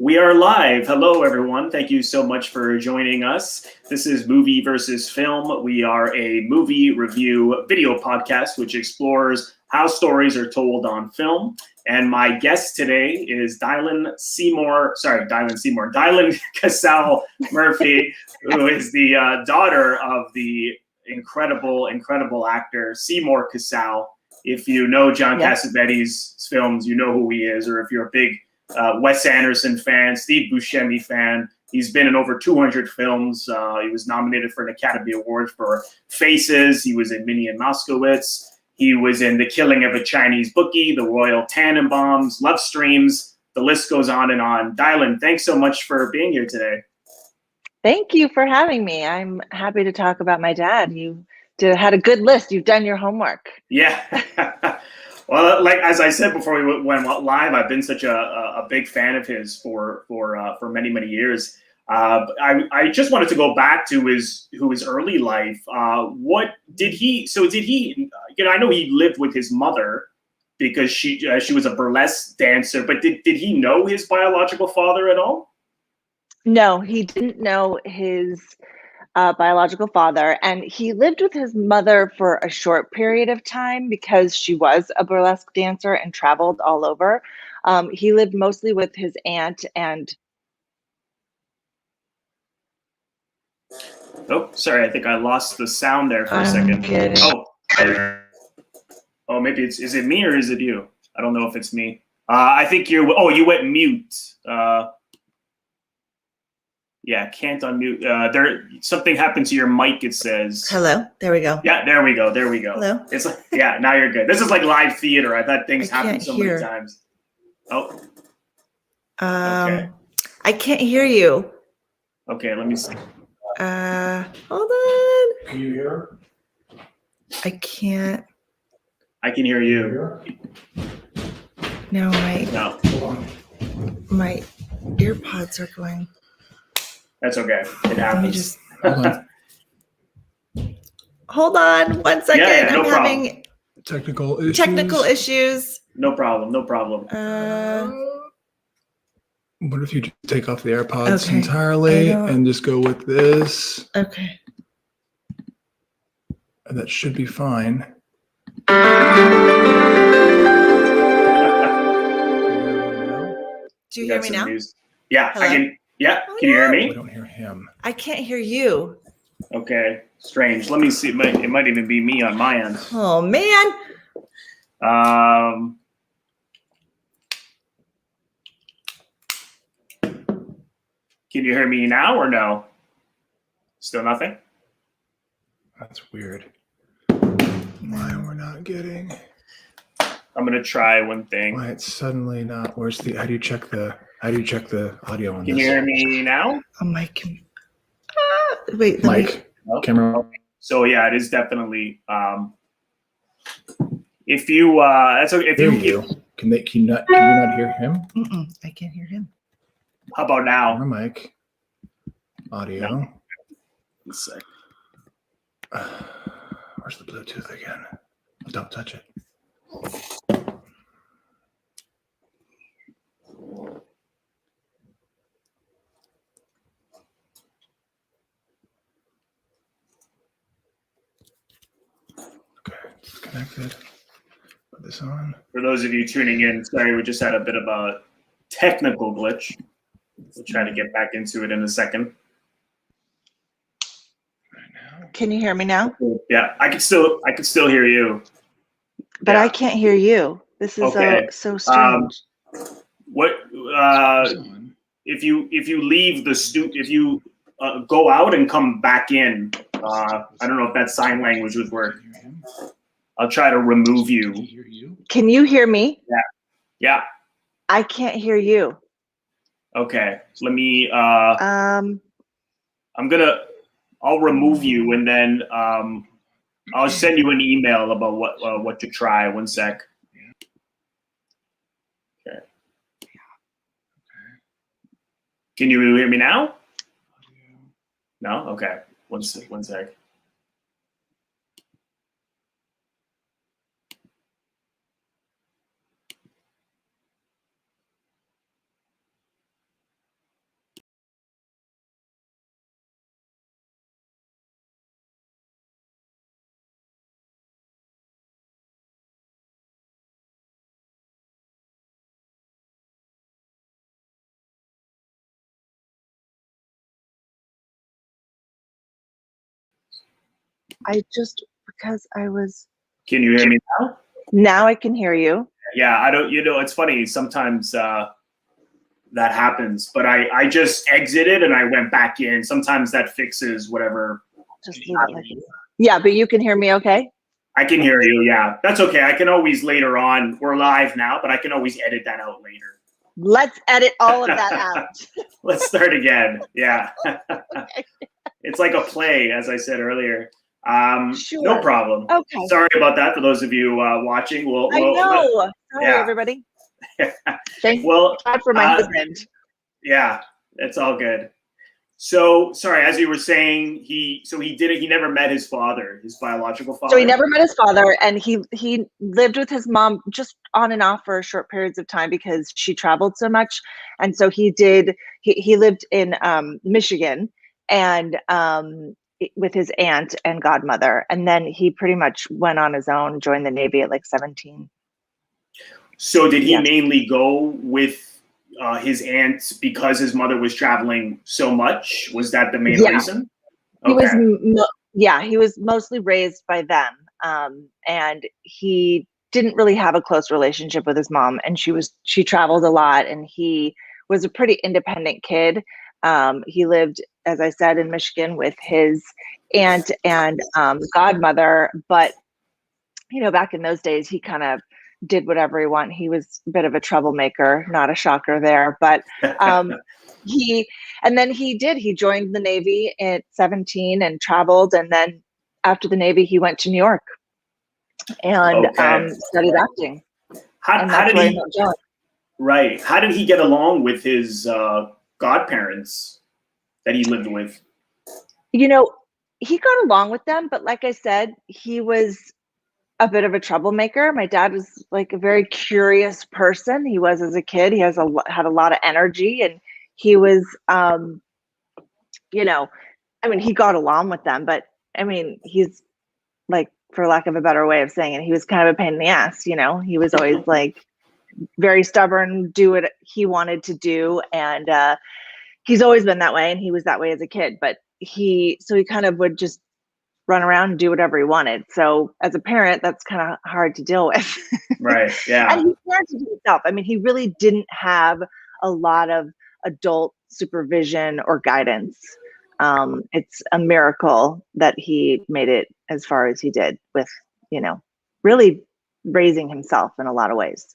We are live. Hello, everyone. Thank you so much for joining us. This is Movie versus Film. We are a movie review video podcast which explores how stories are told on film. And my guest today is Dilyn Cassel Murphy, who is the daughter of the incredible actor Seymour Cassel. If you know John Cassavetes' films, you know who he is, or if you're a big Wes Anderson fan, Steve Buscemi fan. He's been in over 200 films. He was nominated for an Academy Award for Faces. He was in Minnie and Moskowitz. He was in The Killing of a Chinese Bookie, The Royal Tenenbaums, Love Streams. The list goes on and on. Dilyn, thanks so much for being here today. Thank you for having me. I'm happy to talk about my dad. You had a good list. You've done your homework. Yeah. Well, like as I said before we went live, I've been such a big fan of his for many years. I just wanted to go back to his early life. What did he? So did he? You know, I know he lived with his mother because she was a burlesque dancer. But did he know his biological father at all? No, he didn't know his biological father, and he lived with his mother for a short period of time because she was a burlesque dancer and traveled all over. He lived mostly with his aunt and. Oh, sorry, I think I lost the sound there for a second. Kidding. Oh, maybe is it me or is it you? I don't know if it's me. I think you went mute. Yeah, can't unmute. Something happened to your mic, it says. Hello, there we go. Yeah, there we go. Hello. It's like, yeah, now you're good. This is like live theater. I've had things happen so many times. Oh. Okay. I can't hear you. Okay, let me see. Hold on. Can you hear? I can't. I can hear you. No, my earpods are going. That's okay. It happens. Hold on 1 second. Yeah, no I'm having technical issues. No problem. What if you just take off the AirPods entirely and just go with this? Okay. And that should be fine. Do you hear me now? Yeah, Hello? I can. Yeah, can you hear me? I don't hear him. I can't hear you. Okay, strange. Let me see. It might even be me on my end. Oh man. Can you hear me now or no? Still nothing? That's weird. Why we're not getting? I'm gonna try one thing. Why it's suddenly not? How do you check the audio on this? Can you hear me now? Oh my. Wait. Mike. Camera. So yeah, it is definitely. If you that's okay. If you can you not hear him? I can't hear him. How about now? Mike. Audio. No. One sec. Where's the Bluetooth again? Don't touch it. Okay, it's connected. Put this on. For those of you tuning in, sorry, we just had a bit of a technical glitch. We'll try to get back into it in a second. Can you hear me now? Yeah, I could still hear you. But I can't hear you. This is so strange. If you leave the if you go out and come back in, I don't know if that sign language would work. I'll try to remove you. Can you hear me? Yeah. I can't hear you. Okay. Let me. I'll remove you and then I'll send you an email about what to try. 1 sec. Okay. Can you hear me now? No? Okay. One sec. because I was. Can you hear me now? Now I can hear you. Yeah, I don't. It's funny. Sometimes that happens, but I just exited and I went back in. Sometimes that fixes whatever. Just leave it like it is. Yeah, but you can hear me okay? I can hear you. Yeah, that's okay. I can always later on. We're live now, but I can always edit that out later. Let's edit all of that out. Let's start again. Yeah. Okay. It's like a play, as I said earlier. Sure. No problem. Okay. Sorry about that for those of you watching. I know. Sorry, yeah. everybody. Thank Well, God for my husband. Yeah, it's all good. So sorry, as you were saying, he never met his father, his biological father. So he never met his father, and he lived with his mom just on and off for short periods of time because she traveled so much. And so he lived in Michigan and with his aunt and godmother, and then he pretty much went on his own, joined the Navy at like 17. So did he mainly go with his aunt because his mother was traveling so much? Was that the main reason? Okay. He was mostly raised by them, and he didn't really have a close relationship with his mom, and she traveled a lot, and he was a pretty independent kid. He lived, as I said, in Michigan with his aunt and godmother, but back in those days, he kind of did whatever he wanted. He was a bit of a troublemaker, not a shocker there, but he joined the Navy at 17 and traveled. And then after the Navy, he went to New York and studied acting. How did he get along with his godparents that he lived with? He got along with them, but like I said, he was a bit of a troublemaker. My dad was like a very curious person. He was as a kid. He had a lot of energy, and he was, he got along with them, but he's like, for lack of a better way of saying it, he was kind of a pain in the ass. He was always like very stubborn, do what he wanted to do, and he's always been that way, and he was that way as a kid. But he kind of would just run around and do whatever he wanted. So as a parent, that's kind of hard to deal with. Right. Yeah. And he parented himself. He really didn't have a lot of adult supervision or guidance. It's a miracle that he made it as far as he did with, really raising himself in a lot of ways.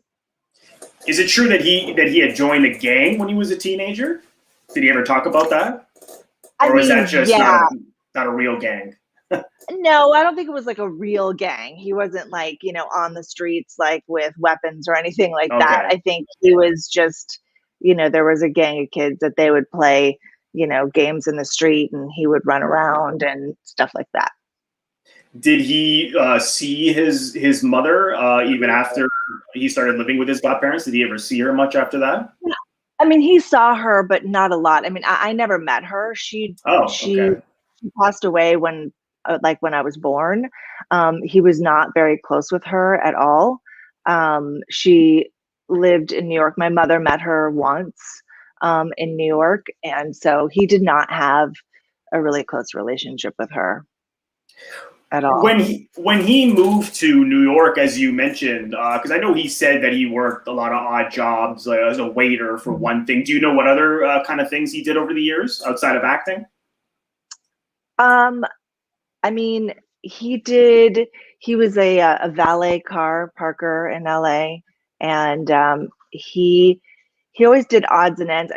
Is it true that he had joined a gang when he was a teenager? Did he ever talk about that? Or was that just not a real gang? No, I don't think it was like a real gang. He wasn't like, on the streets, like with weapons or anything like that. I think he was just, there was a gang of kids that they would play, games in the street, and he would run around and stuff like that. Did he see his mother even after he started living with his godparents? Did he ever see her much after that? He saw her, but not a lot. I never met her. She passed away when I was born. He was not very close with her at all. She lived in New York. My mother met her once in New York, and so he did not have a really close relationship with her at all. When he moved to New York, as you mentioned, because I know he said that he worked a lot of odd jobs, as a waiter for one thing. Do you know what other kind of things he did over the years outside of acting? He was a valet car parker in LA, and he always did odds and ends.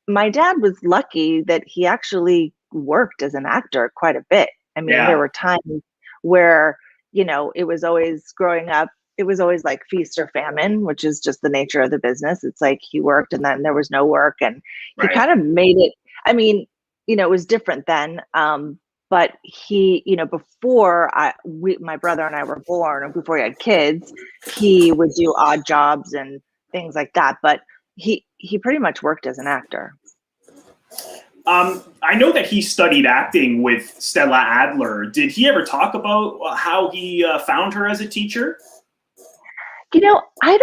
My dad was lucky that he actually worked as an actor quite a bit. There were times where, it was always growing up, it was always like feast or famine, which is just the nature of the business. It's like he worked and then there was no work, and he kind of made it. It was different then. But he, before my brother and I were born, and before he had kids, he would do odd jobs and things like that. But he pretty much worked as an actor. I know that he studied acting with Stella Adler. Did he ever talk about how he found her as a teacher? I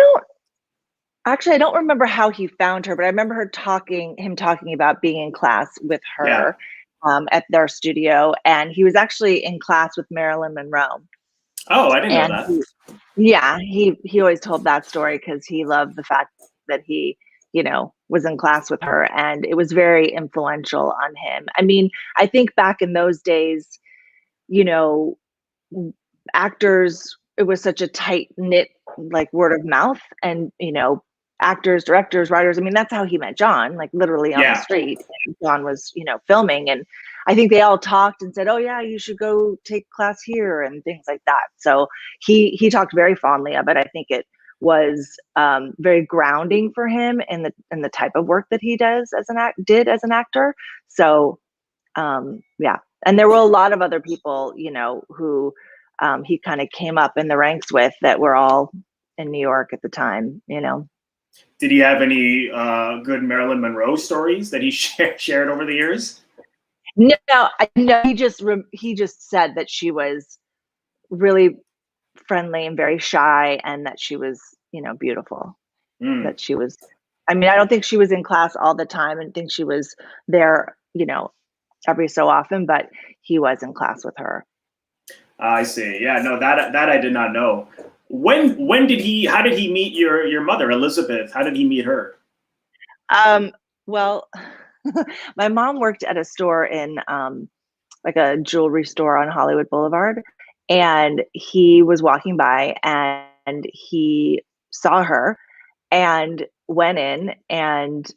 don't remember how he found her, but I remember him talking about being in class with her. at their studio, and he was actually in class with Marilyn Monroe. Oh, I didn't know that. He always told that story because he loved the fact that he, you know, was in class with her, and it was very influential on him. I mean, I think back in those days, you know, actors, it was such a tight knit, like, word of mouth, and, you know, actors, directors, writers. I mean, that's how he met John, like literally on the street. And John was, you know, filming, and I think they all talked and said, "Oh yeah, you should go take class here," and things like that. So he talked very fondly of it. I think it was very grounding for him in the type of work that he does as an actor. So yeah, and there were a lot of other people, you know, who he kind of came up in the ranks with that were all in New York at the time, you know. Did he have any good Marilyn Monroe stories that he shared over the years? No, he just said that she was really friendly and very shy, and that she was, you know, beautiful. That she was, I mean, I don't think she was in class all the time, and think she was there, you know, every so often, but he was in class with her. I see. Yeah, no, that I did not know. How did he meet your mother, Elizabeth? How did he meet her? Well, my mom worked at a store in like a jewelry store on Hollywood Boulevard, and he was walking by and he saw her and went in and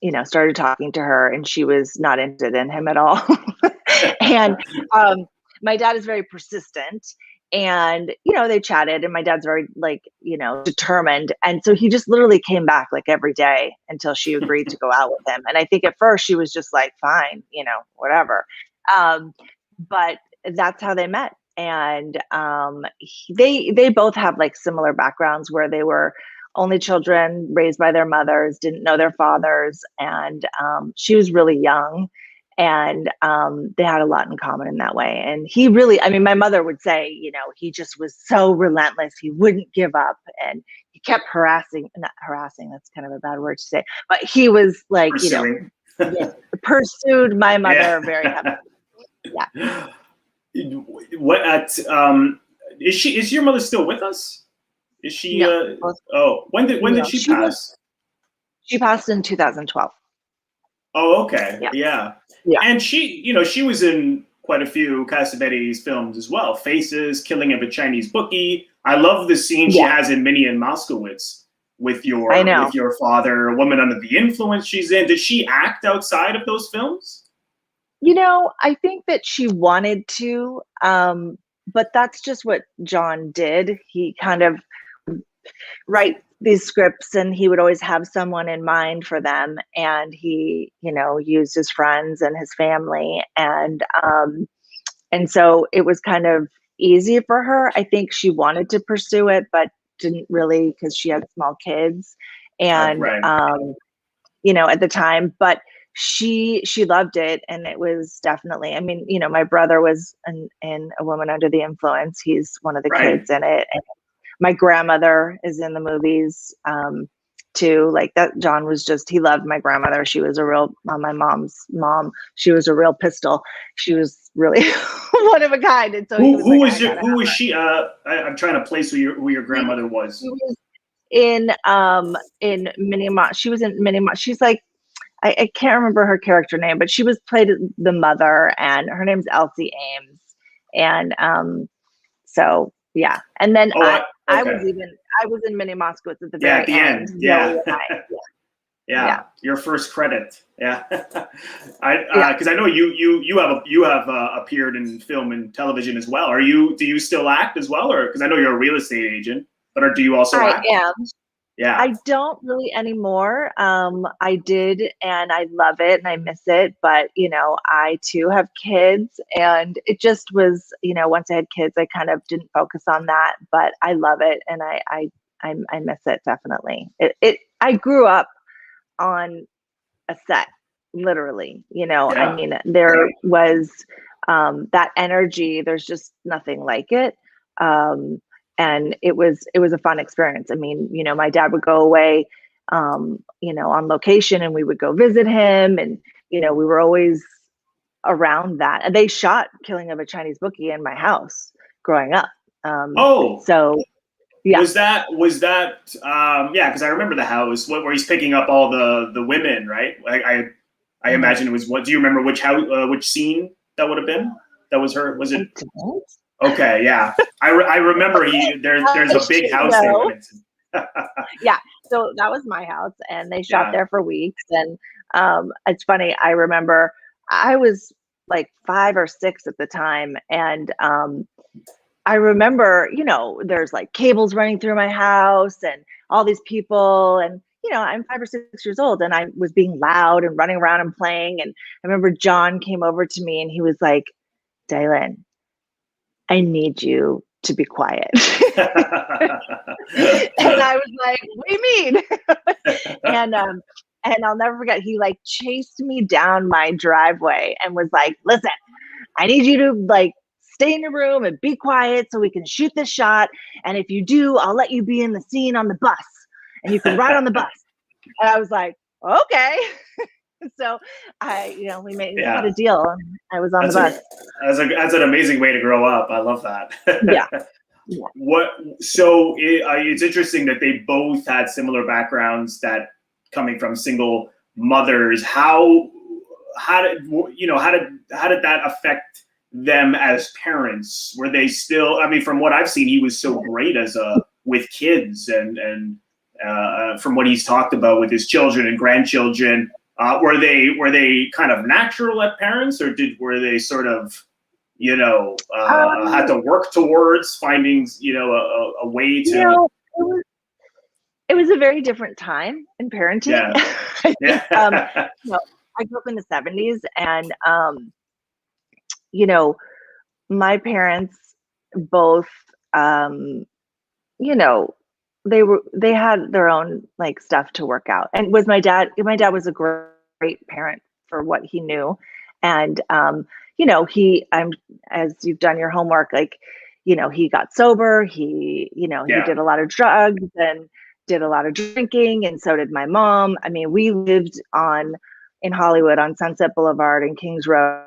you know, started talking to her, and she was not interested in him at all. And my dad is very persistent, and, you know, they chatted, and my dad's very, like, you know, determined. And so he just literally came back like every day until she agreed to go out with him. And I think at first she was just like, fine, you know, whatever. But that's how they met. And they both have like similar backgrounds where they were only children raised by their mothers, didn't know their fathers. And she was really young. And they had a lot in common in that way. And he really, I mean, my mother would say, you know, he just was so relentless. He wouldn't give up, and he kept not harassing, that's kind of a bad word to say, but he was like, pursuing. You know, pursued my mother very heavily. Yeah. Is your mother still with us? Is she, yeah, when did she pass? She passed in 2012. Oh, okay. Yeah. And she, you know, she was in quite a few Cassavetes films as well. Faces, Killing of a Chinese Bookie. I love the scene she has in Minnie and Moskowitz with your father, A Woman Under the Influence she's in. Did she act outside of those films? You know, I think that she wanted to, but that's just what John did. He kind of write these scripts, and he would always have someone in mind for them, and he, you know, used his friends and his family, and so it was kind of easy for her. I think she wanted to pursue it, but didn't really, because she had small kids, and you know, at the time. But she loved it, and it was definitely, I mean, you know, my brother was in A Woman Under the Influence. He's one of the kids in it, and my grandmother is in the movies too. Like that, John was just, he loved my grandmother. She was a real, my mom's mom, she was a real pistol. She was really one of a kind. And so who was she? I'm trying to place who your grandmother was. She was in Minnie. She was in Minnie. She's like, I can't remember her character name, but she was played the mother, and her name's Elsie Ames. And so yeah, and then I was in Minnie Moskowitz at the very end. Yeah, your first credit. Yeah, because I know you have appeared in film and television as well. Do you still act as well, or because I know you're a real estate agent, but do you also act? I am. Yeah. I don't really anymore. I did, and I love it, and I miss it. But, you know, I too have kids, and it just was, you know, once I had kids, I kind of didn't focus on that. But I love it, and I miss it definitely. I grew up on a set, literally. You know, I mean, there was that energy. There's just nothing like it. And it was a fun experience. I mean, you know, my dad would go away, you know, on location, and we would go visit him, and, you know, we were always around that. And they shot Killing of a Chinese Bookie in my house growing up. So yeah. Was that yeah, because I remember the house where he's picking up all the women, right? I imagine it was, what do you remember which scene that would have been? That was her, was it? Okay, yeah. I remember there's a big house they went into. Yeah, so that was my house, and they shot there for weeks. And it's funny, I remember I was like 5 or 6 at the time, and I remember, you know, there's like cables running through my house and all these people, and you know, I'm 5 or 6 years old, and I was being loud and running around and playing. And I remember John came over to me and he was like, "Dilyn, I need you to be quiet." And I was like, "What do you mean?" And I'll never forget, he like chased me down my driveway and was like, "Listen, I need you to like stay in your room and be quiet so we can shoot this shot. And if you do, I'll let you be in the scene on the bus and you can ride on the bus." And I was like, "Okay." So we made a deal. And I was on the bus. That's an amazing way to grow up. I love that. Yeah. So it's interesting that they both had similar backgrounds, that coming from single mothers. How did that affect them as parents? Were they still, I mean, from what I've seen, he was so great with kids, and from what he's talked about with his children and grandchildren, were they kind of natural at parents, or were they sort of, had to work towards finding, a way to? It was a very different time in parenting. Yeah. I grew up in the 70s, and my parents both, they had their own like stuff to work out. And my dad was a great parent for what he knew. And, as you've done your homework, like, he got sober, he did a lot of drugs and did a lot of drinking. And so did my mom. I mean, we lived in Hollywood on Sunset Boulevard and Kings Road.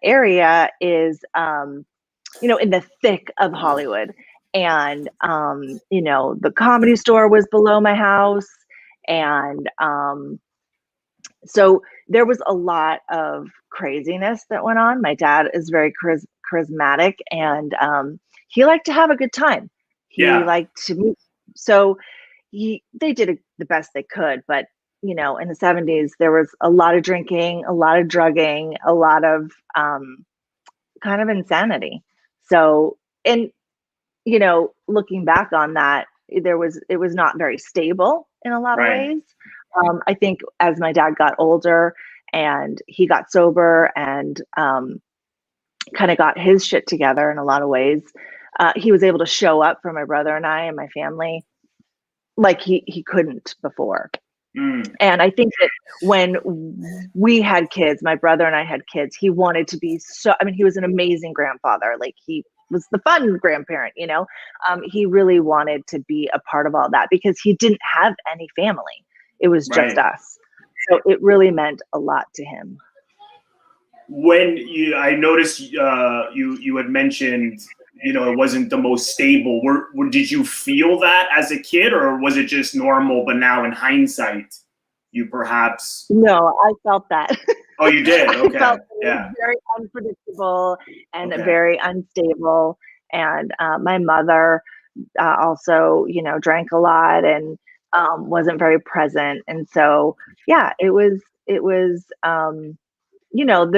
Area is, in the thick of Hollywood. And, the Comedy Store was below my house. And so there was a lot of craziness that went on. My dad is very charismatic, and he liked to have a good time. He liked to meet. So they did the best they could. But, in the 70s, there was a lot of drinking, a lot of drugging, a lot of kind of insanity. So, and, looking back on that, it was not very stable in a lot of ways. I think as my dad got older and he got sober and kind of got his shit together in a lot of ways, he was able to show up for my brother and I and my family like he couldn't before. And I think that when we had kids, my brother and I had kids, he wanted to be he was an amazing grandfather. Like, he was the fun grandparent, he really wanted to be a part of all that because he didn't have any family. It was just us. So it really meant a lot to him. I noticed you had mentioned, it wasn't the most stable. Did you feel that as a kid, or was it just normal, but now in hindsight, you perhaps? No, I felt that. Oh, you did? Okay. I felt it was very unpredictable and very unstable. And my mother also, drank a lot and wasn't very present. And so, it was, there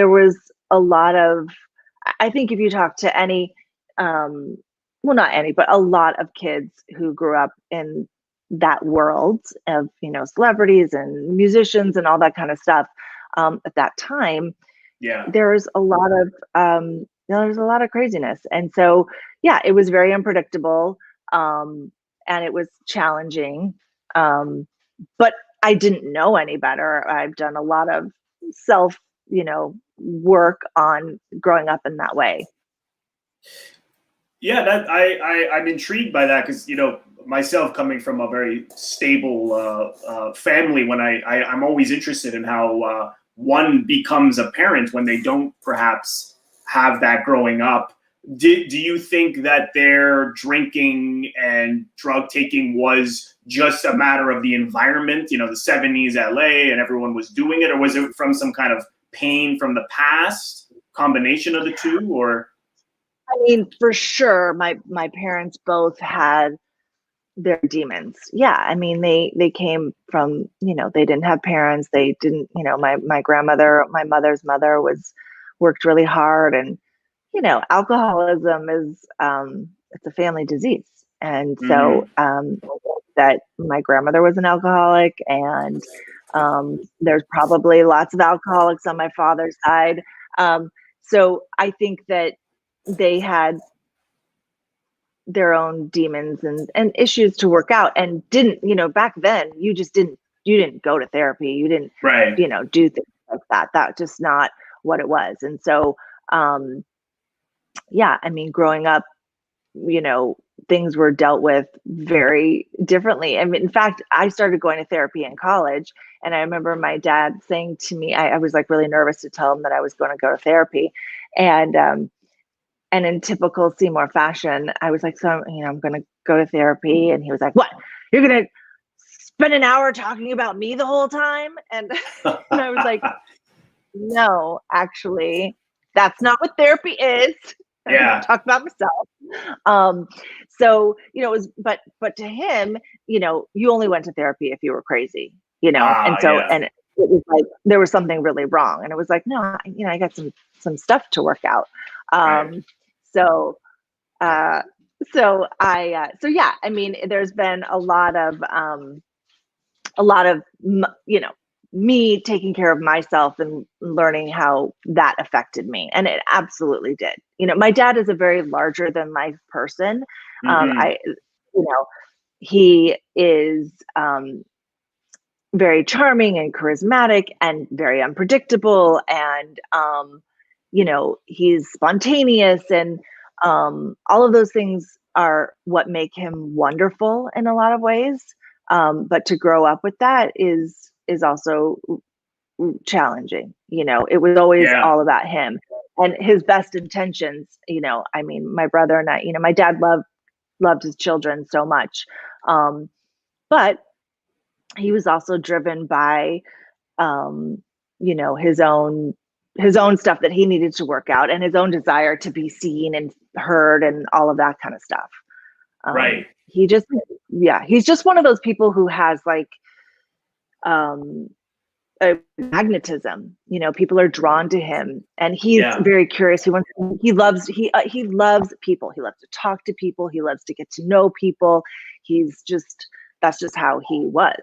was a lot of, I think if you talk to any, well, not any, but a lot of kids who grew up in that world of, celebrities and musicians and all that kind of stuff, at that time, there's a lot of craziness. And so, it was very unpredictable, and it was challenging. But I didn't know any better. I've done a lot of self, work on growing up in that way. Yeah, I'm intrigued by that because, myself coming from a very stable family, when I'm always interested in how one becomes a parent when they don't perhaps have that growing up. Do you think that their drinking and drug taking was just a matter of the environment, you know, the 70s LA and everyone was doing it, or was it from some kind of pain from the past, combination of the two? Or I mean, for sure, my parents both had their demons. Yeah, I mean, they came from, you know, they didn't have parents. They didn't, you know, my grandmother, my mother's mother worked really hard, and you know, alcoholism is it's a family disease, and so that my grandmother was an alcoholic, and there's probably lots of alcoholics on my father's side. So I think that they had their own demons and issues to work out, and didn't, you know, back then you didn't go to therapy, you didn't, you know, do things like that. That's just not what it was. And so yeah, I mean, growing up, you know, things were dealt with very differently. I mean, in fact, I started going to therapy in college, and I remember my dad saying to me, I was like really nervous to tell him that I was going to go to therapy, and in typical Seymour fashion, I was like, so, you know, I'm going to go to therapy, and he was like, what? You're going to spend an hour talking about me the whole time? And, and I was like, no, actually, that's not what therapy is. Yeah. Talk about myself. So, you know, it was, but to him, you know, you only went to therapy if you were crazy, you know? And so, and it was like, there was something really wrong. And it was like, no, you know, I got some stuff to work out. So yeah, I mean, there's been a lot of, you know, me taking care of myself and learning how that affected me. And it absolutely did. You know, my dad is a very larger than life person. You know, he is very charming and charismatic and very unpredictable. And, you know, he's spontaneous, and all of those things are what make him wonderful in a lot of ways. But to grow up with that is also challenging. You know, it was always all about him and his best intentions. You know, I mean, my brother and I, you know, my dad loved his children so much. But he was also driven by, you know, his own stuff that he needed to work out, and his own desire to be seen and heard and all of that kind of stuff. He's just one of those people who has like a magnetism. You know, people are drawn to him, and he's very curious. He loves people. He loves to talk to people. He loves to get to know people. That's just how he was.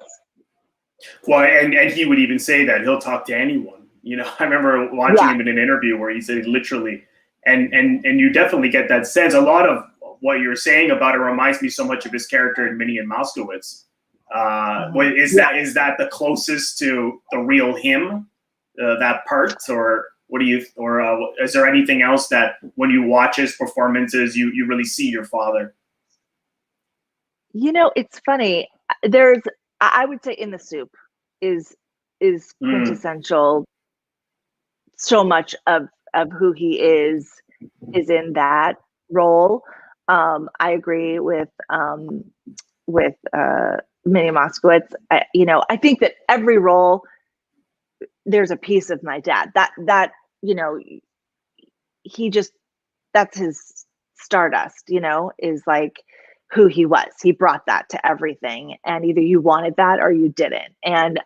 Well, and he would even say that he'll talk to anyone. You know, I remember watching him in an interview where he said literally, and you definitely get that sense. A lot of what you're saying about it reminds me so much of his character in Minnie and Moskowitz. Is that the closest to the real him, that part, or what do you, or is there anything else that when you watch his performances, you really see your father? You know, it's funny. I would say In the Soup is quintessential. So much of who he is in that role. I agree with Minnie Moskowitz. You know, I think that every role there's a piece of my dad. That you know, that's his stardust. You know, is like who he was. He brought that to everything, and either you wanted that or you didn't. And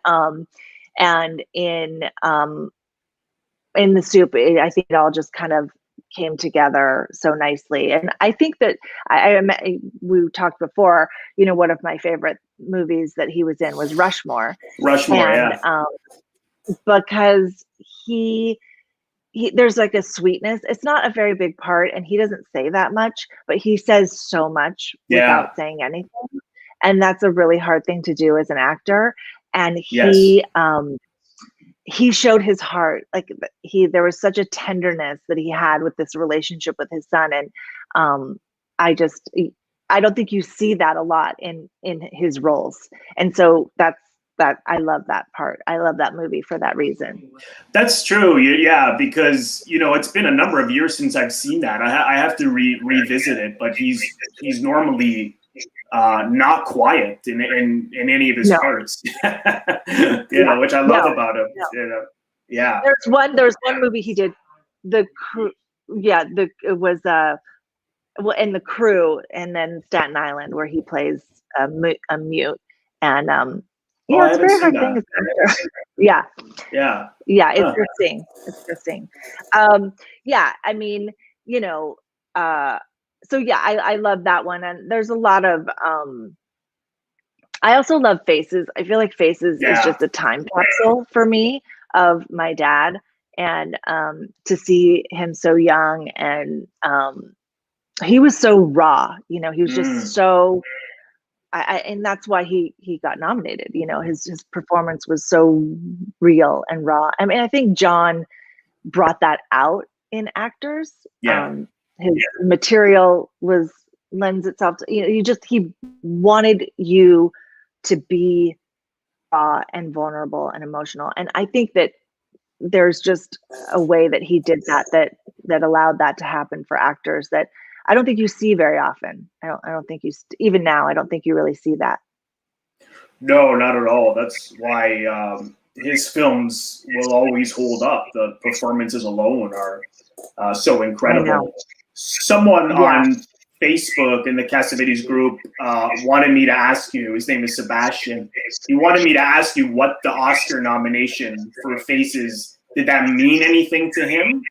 in The Soup, I think it all just kind of came together so nicely. And I think that we talked before, you know, one of my favorite movies that he was in was Rushmore. Because he there's like a sweetness. It's not a very big part, and he doesn't say that much, but he says so much without saying anything. And that's a really hard thing to do as an actor. And he showed his heart. Like there was such a tenderness that he had with this relationship with his son. And I don't think you see that a lot in his roles. And so I love that part. I love that movie for that reason. That's true. Yeah, because it's been a number of years since I've seen that. I have to revisit it. But he's normally not quiet in any of his parts. Which I love about him. Yeah. There's one movie he did. The Crew. Yeah, it was in The Crew, and then Staten Island, where he plays a mute, and it's a very hard thing. Yeah. Interesting. I mean, so yeah, I love that one, and there's a lot of. I also love Faces. I feel like Faces is just a time capsule for me of my dad, and to see him so young, and he was so raw. He was just so. And that's why he got nominated. His performance was so real and raw. I mean, I think John brought that out in actors. Yeah. His material lends itself to, he wanted you to be raw and vulnerable and emotional. And I think that there's just a way that he did that allowed that to happen for actors that I don't think you see very often. I don't think even now, I don't think you really see that. No, not at all. That's why his films will always hold up. The performances alone are so incredible. Someone on Facebook in the Cassavetes group wanted me to ask you, his name is Sebastian, he wanted me to ask you what the Oscar nomination for Faces, did that mean anything to him?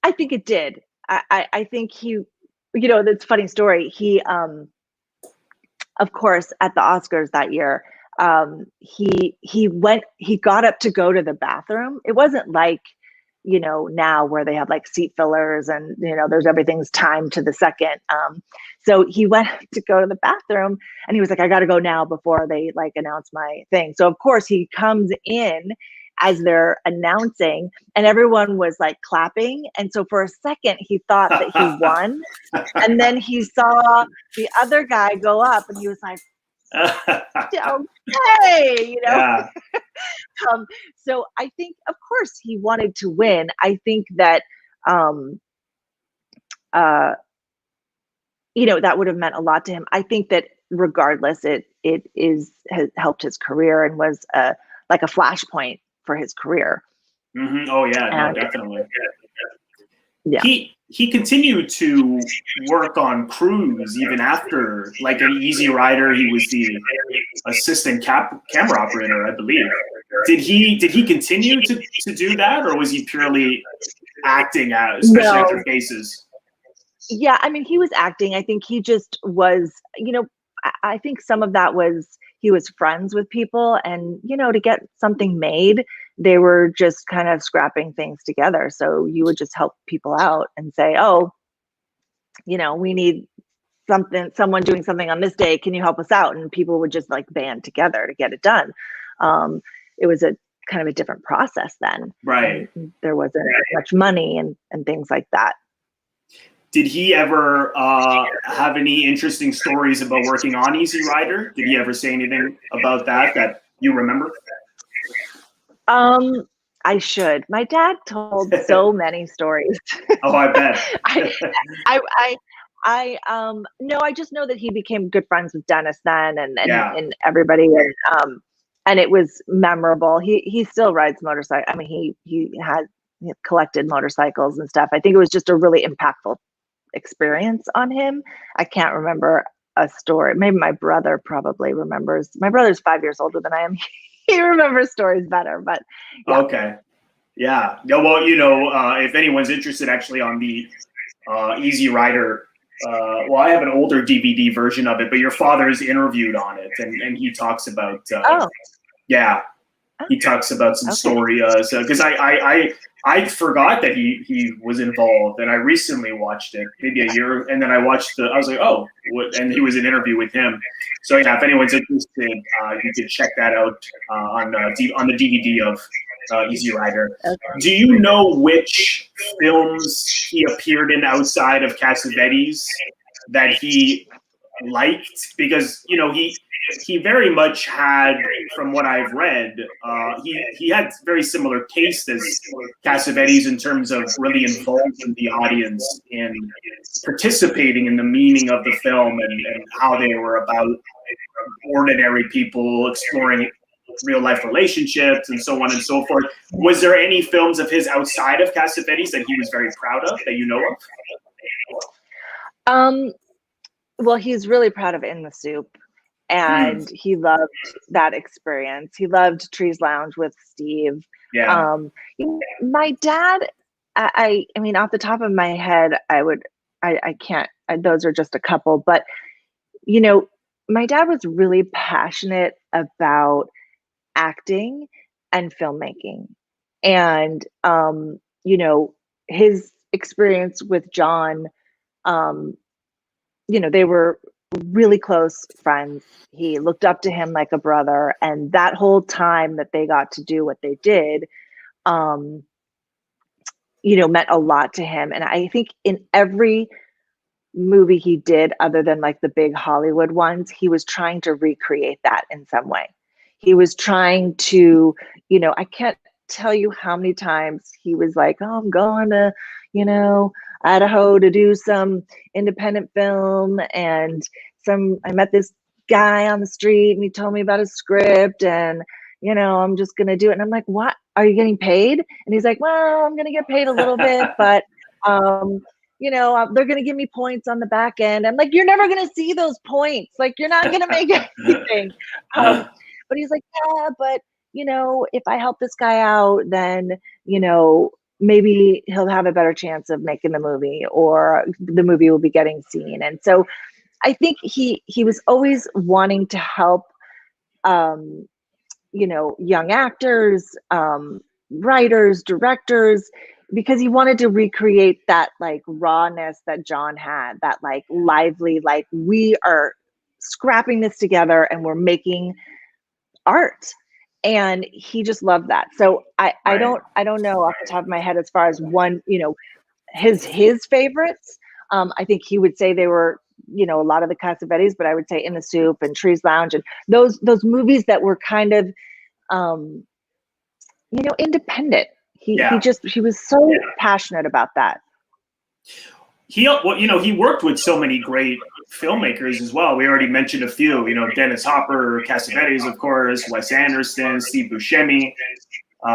I think it did. I think that's a funny story. He, of course, at the Oscars that year, he got up to go to the bathroom. It wasn't like, now where they have like seat fillers and, there's everything's timed to the second. So he went to go to the bathroom and he was like, I got to go now before they like announce my thing. So of course he comes in as they're announcing, and everyone was like clapping. And so for a second, he thought that he won. And then he saw the other guy go up and he was like, okay, Yeah. So I think, of course, he wanted to win. I think that, that would have meant a lot to him. I think that regardless, it has helped his career and was like a flashpoint for his career. Mm-hmm. Oh yeah, no, definitely. Yeah. He continued to work on crews even after, like an Easy Rider. He was the assistant camera operator, I believe. Did he continue to do that, or was he purely acting out, especially after Faces? Yeah, I mean, he was acting. I think he just was. I think some of that was he was friends with people, and to get something made, they were just kind of scrapping things together. So you would just help people out and say, oh, we need someone doing something on this day. Can you help us out? And people would just like band together to get it done. It was a kind of a different process then. Right. There wasn't much money and things like that. Did he ever have any interesting stories about working on Easy Rider? Did he ever say anything about that you remember? I should. My dad told so many stories. Oh, I bet. No, I just know that he became good friends with Dennis then and everybody, and it was memorable. He still rides motorcycle. I mean, he collected motorcycles and stuff. I think it was just a really impactful experience on him. I can't remember a story. Maybe my brother probably remembers. My brother's 5 years older than I am. He remembers stories better, but yeah. Okay. Yeah. Well, if anyone's interested actually on the Easy Rider, well, I have an older DVD version of it, but your father is interviewed on it, and he talks about he talks about some story. Because I forgot that he was involved, and I recently watched it, maybe a year, and then I watched I was like, oh, and he was in an interview with him. So yeah, if anyone's interested, you can check that out on the DVD of Easy Rider. Okay. Do you know which films he appeared in outside of Cassavetes that he liked, because he very much had, from what I've read, he had very similar taste as Cassavetes in terms of really involving the audience in participating in the meaning of the film and how they were about ordinary people exploring real life relationships and so on and so forth. Was there any films of his outside of Cassavetes that he was very proud of that you know of? Well, he's really proud of In the Soup, and he loved that experience. He loved Trees Lounge with Steve. Yeah. My dad, I mean, off the top of my head, I can't, those are just a couple, but my dad was really passionate about acting and filmmaking, and his experience with John, they were really close friends. He looked up to him like a brother, and that whole time that they got to do what they did, meant a lot to him. And I think in every movie he did, other than like the big Hollywood ones, he was trying to recreate that in some way. He was trying to, I can't tell you how many times he was like, oh, I'm going to, Idaho to do some independent film, and I met this guy on the street and he told me about his script, and I'm just gonna do it. And I'm like, what? Are you getting paid? And he's like, well, I'm gonna get paid a little bit, but they're gonna give me points on the back end. I'm like, you're never gonna see those points. Like, you're not gonna make anything. But he's like, yeah, but if I help this guy out, then maybe he'll have a better chance of making the movie, or the movie will be getting seen. And so I think he was always wanting to help, young actors, writers, directors, because he wanted to recreate that like rawness that John had, that like lively, like we are scrapping this together and we're making art. And he just loved that. So I don't know off the top of my head as far as one, his favorites. I think he would say they were, a lot of the Cassavetes, but I would say In the Soup and Trees Lounge and those movies that were kind of, independent. He was so passionate about that. He worked with so many great filmmakers as well. We already mentioned a few, Dennis Hopper, Cassavetes, of course, Wes Anderson, Steve Buscemi,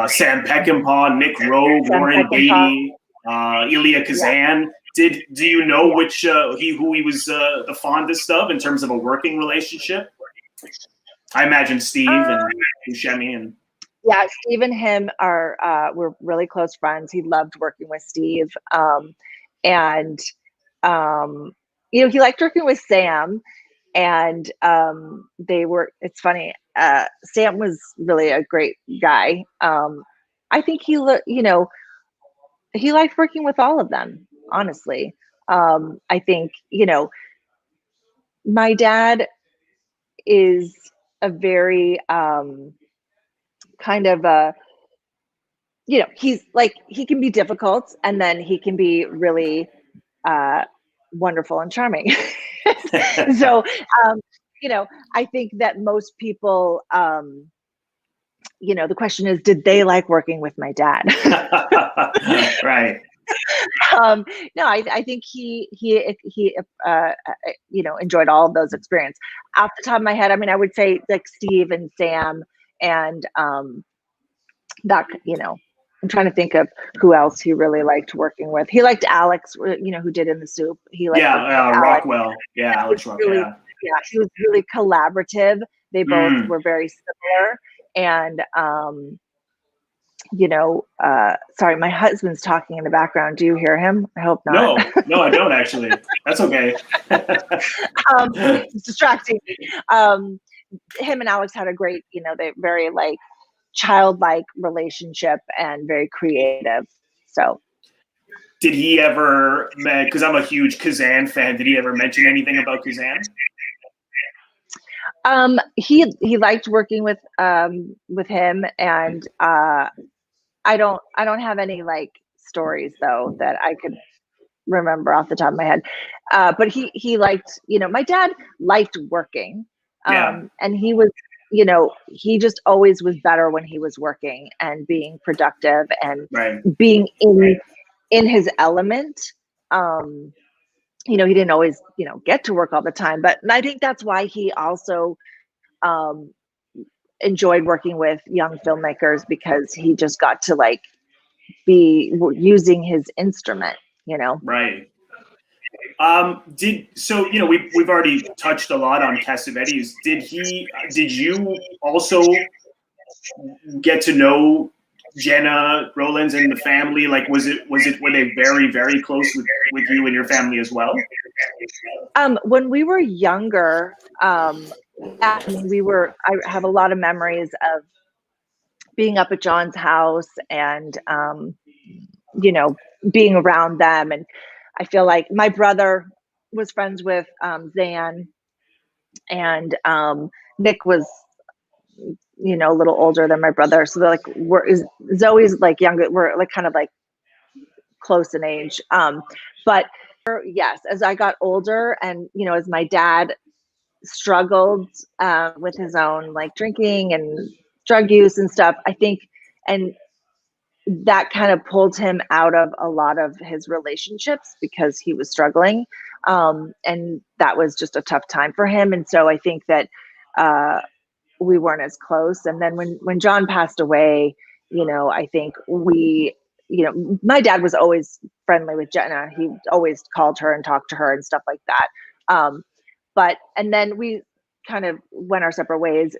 Sam Peckinpah, Nick Rowe, Warren Beatty, Elia Kazan. Do you know which who he was the fondest of in terms of a working relationship? I imagine Steve and Buscemi and. Yeah, Steve and him were really close friends. He loved working with Steve. And he liked working with Sam, and it's funny, Sam was really a great guy. I think he liked working with all of them, honestly. I think my dad is a very kind of a he's like, he can be difficult, and then he can be really wonderful and charming. So, I think that most people, the question is, did they like working with my dad? Right. No, I think he enjoyed all of those experiences. Off the top of my head, I mean, I would say like Steve and Sam, and that, I'm trying to think of who else he really liked working with. He liked Alex, who did In the Soup. He liked Rockwell. Yeah, Alex Rockwell. Really, yeah, he was really collaborative. They both were very similar. And sorry, my husband's talking in the background. Do you hear him? I hope not. No, I don't actually. That's okay. It's distracting. Him and Alex had a great, they very like childlike relationship and very creative. So did he ever, because I'm a huge Kazan fan, did he ever mention anything about Kazan? He liked working with him, and I don't have any like stories though that I could remember off the top of my head. But he liked, my dad liked working. And he was, he just always was better when he was working and being productive and being in his element. He didn't always, get to work all the time, but I think that's why he also enjoyed working with young filmmakers, because he just got to like be using his instrument, Right. We've already touched a lot on Cassavetes. Did you also get to know Jenna Rollins and the family? Like, were they very, very close with you and your family as well? When we were younger, I have a lot of memories of being up at John's house and, being around them. And I feel like my brother was friends with Zan, and Nick was, a little older than my brother. So they're like, Zoe's like younger. We're like kind of like close in age. But yes, as I got older and, as my dad struggled with his own like drinking and drug use and stuff, I think, and that kind of pulled him out of a lot of his relationships because he was struggling. And that was just a tough time for him. And so I think that we weren't as close. And then when John passed away, I think my dad was always friendly with Jenna. He always called her and talked to her and stuff like that. And then we kind of went our separate ways.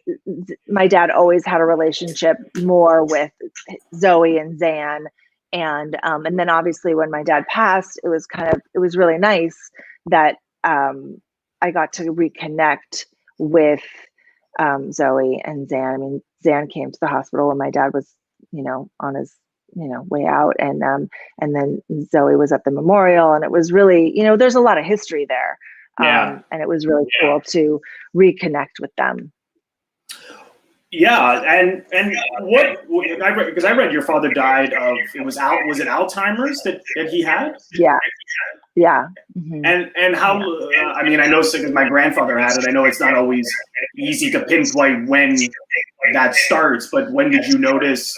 My dad always had a relationship more with Zoe and Zan. And then obviously when my dad passed, it was really nice that I got to reconnect with Zoe and Zan. I mean, Zan came to the hospital when my dad was, on his, way out. And then Zoe was at the memorial, and it was really, there's a lot of history there. And it was really cool to reconnect with them. Yeah, and because I read your father died of, was it Alzheimer's that he had? Yeah. Mm-hmm. And how? I mean, I know because my grandfather had it. I know it's not always easy to pinpoint when that starts, but when did you notice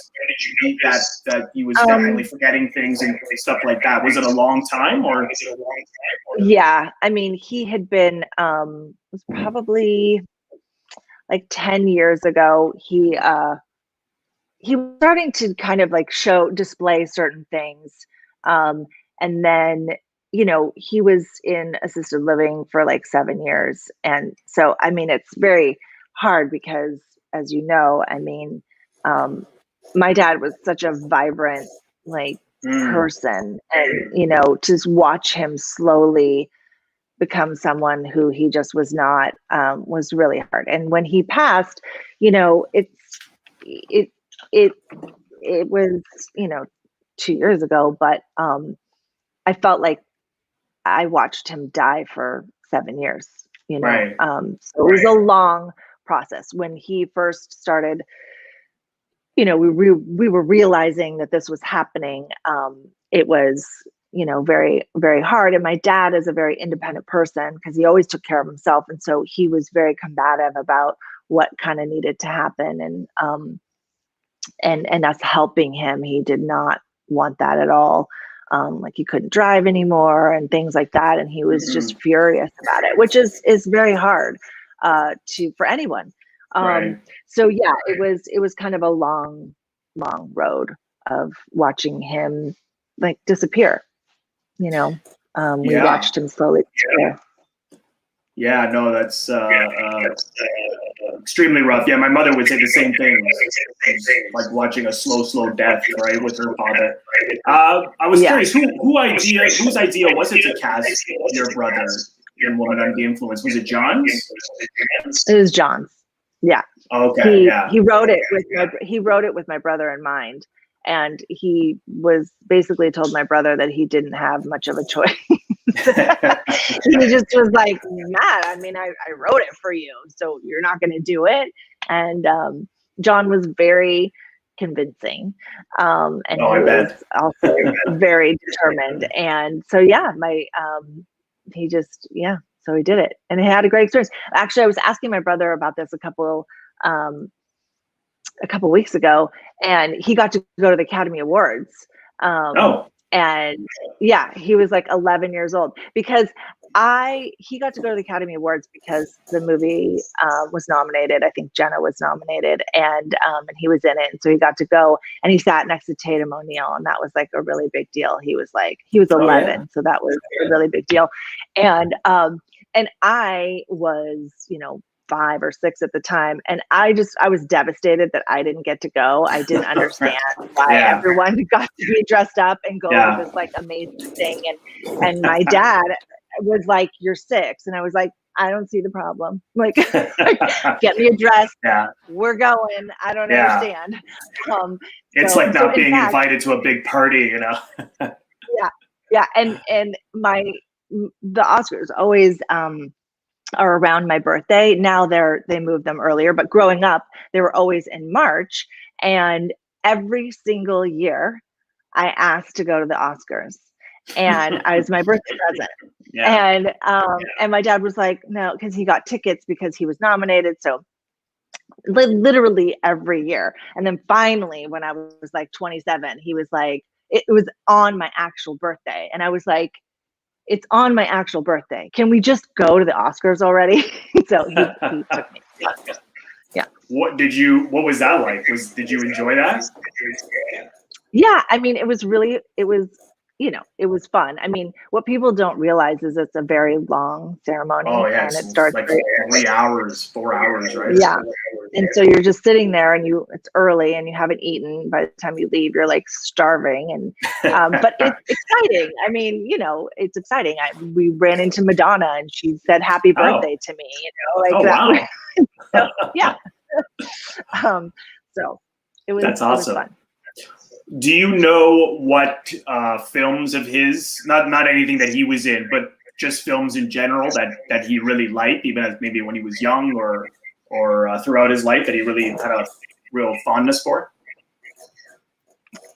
that he was definitely forgetting things and stuff like that? Was it a long time or? Yeah, I mean, he had been it was probably like 10 years ago. He was starting to kind of like display certain things, and then he was in assisted living for like 7 years. And so, I mean, it's very hard because, as you know, I mean, my dad was such a vibrant, like, person, and, to watch him slowly become someone who he just was not, was really hard. And when he passed, it was, 2 years ago, but, I felt like I watched him die for 7 years, Right. So it was a long process. When he first started, we were realizing that this was happening. It was, very, very hard. And my dad is a very independent person because he always took care of himself. And so he was very combative about what kind of needed to happen. And us helping him, he did not want that at all. Like he couldn't drive anymore and things like that. And he was just furious about it, which is very hard for anyone. Right. So yeah, it was kind of a long road of watching him like disappear. We watched him slowly disappear. Yeah, no, that's extremely rough. Yeah, my mother would say the same thing, like watching a slow death, right, with her father. I was curious, whose idea was it to cast your brother in Woman Under the Influence? Was it John's? It was John's. Yeah. Okay. He wrote it with my brother in mind, and he was basically told my brother that he didn't have much of a choice. He just was like, Matt, I mean, I wrote it for you, so you're not going to do it. And John was very convincing. And Oh, he I was bet. also very determined. And so, yeah, he just, so he did it, and he had a great experience. Actually, I was asking my brother about this a couple weeks ago, and he got to go to the Academy Awards. And yeah, he was like 11 years old because he got to go to the Academy Awards because the movie was nominated. I think Jenna was nominated, and he was in it. And so he got to go, and he sat next to Tatum O'Neal, and that was like a really big deal. He was 11, so that was a really big deal. And I was, 5 or 6 at the time, and I was devastated that I didn't get to go. I didn't understand why everyone got to be dressed up and go to this like amazing thing, and my dad was like, "You're 6," and I was like, "I don't see the problem. Like, get me a dress. We're going. I don't understand." It's like not being invited to a big party, and the Oscars always are around my birthday. Now they moved them earlier, but growing up, they were always in March. And every single year I asked to go to the Oscars, and I was my birthday present. And my dad was like, no, because he got tickets because he was nominated. So literally every year. And then finally, when I was like 27, he was like, it was on my actual birthday. And I was like, it's on my actual birthday. Can we just go to the Oscars already? So he took me. Yeah. What was that like? Did you enjoy that? Yeah. I mean, it was fun. I mean, what people don't realize is it's a very long ceremony. Oh, yeah. And it starts like 3 hours, 4 hours, right? Yeah. And so you're just sitting there, and it's early, and you haven't eaten. By the time you leave, you're like starving. And but it's exciting. I mean, it's exciting. We ran into Madonna, and she said happy birthday to me. Wow. So, yeah. So it was. That's awesome. It was fun. Do you know what films of his, not anything that he was in, but just films in general that he really liked, even as maybe when he was young or throughout his life, that he really had a real fondness for?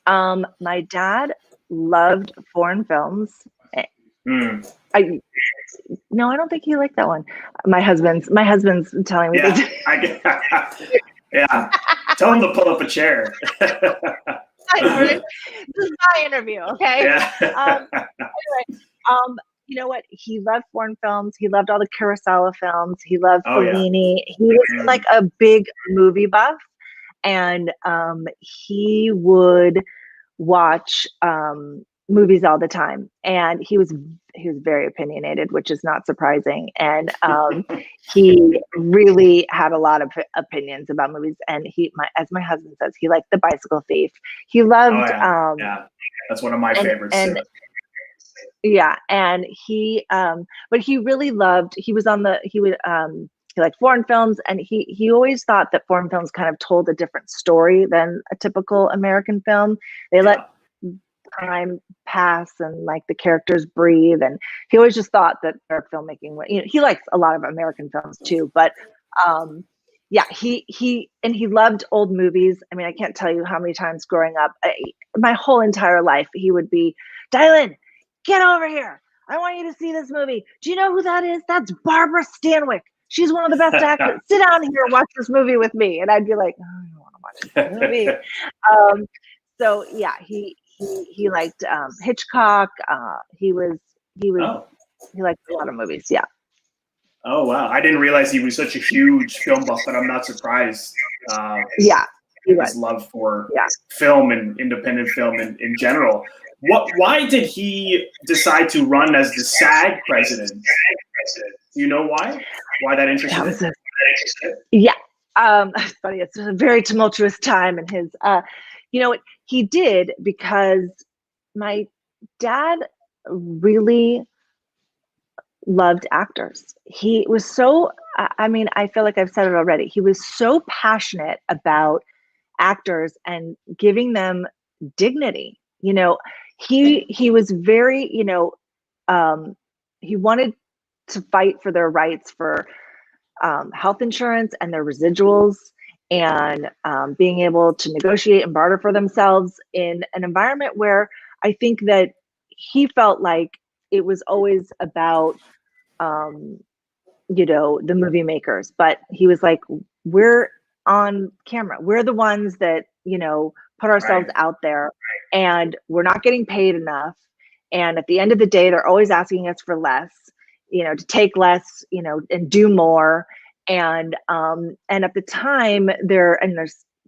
My dad loved foreign films. I don't think he liked that one. My husband's telling me that. Yeah. Tell him to pull up a chair. This is my interview, okay? Yeah. Anyway, you know what? He loved foreign films. He loved all the Kurosawa films. He loved Fellini. Yeah. He was like a big movie buff, and he would watch movies all the time. And he was very opinionated, which is not surprising. And he really had a lot of opinions about movies. And as my husband says, he liked The Bicycle Thief. He loved. That's one of my favorites. Yeah, and he but he really loved, he liked foreign films, and he always thought that foreign films kind of told a different story than a typical American film. They let time pass and like the characters breathe, and he always just thought that their filmmaking, he likes a lot of American films too, but he loved old movies. I mean, I can't tell you how many times growing up, my whole entire life, he would be, Dilyn, get over here. I want you to see this movie. Do you know who that is? That's Barbara Stanwyck. She's one of the best actors. Sit down here and watch this movie with me. And I'd be like, oh, I don't want to watch this movie. So yeah, he liked Hitchcock. He liked a lot of movies. Yeah. Oh wow! I didn't realize he was such a huge film buff, but I'm not surprised. Yeah, he was. His love for film and independent film in general. Why did he decide to run as the SAG president? Do you know why? Why that interested him? Yeah. It's funny. It's a very tumultuous time in his, he did, because my dad really loved actors. He was so, I feel like I've said it already. He was so passionate about actors and giving them dignity. He was very, he wanted to fight for their rights for health insurance and their residuals. and being able to negotiate and barter for themselves in an environment where I think that he felt like it was always about, you know, the movie makers, but he was like, we're on camera. We're the ones that, you know, put ourselves out there, and we're not getting paid enough. And at the end of the day, they're always asking us for less, you know, to take less, you know, and do more. And at the time there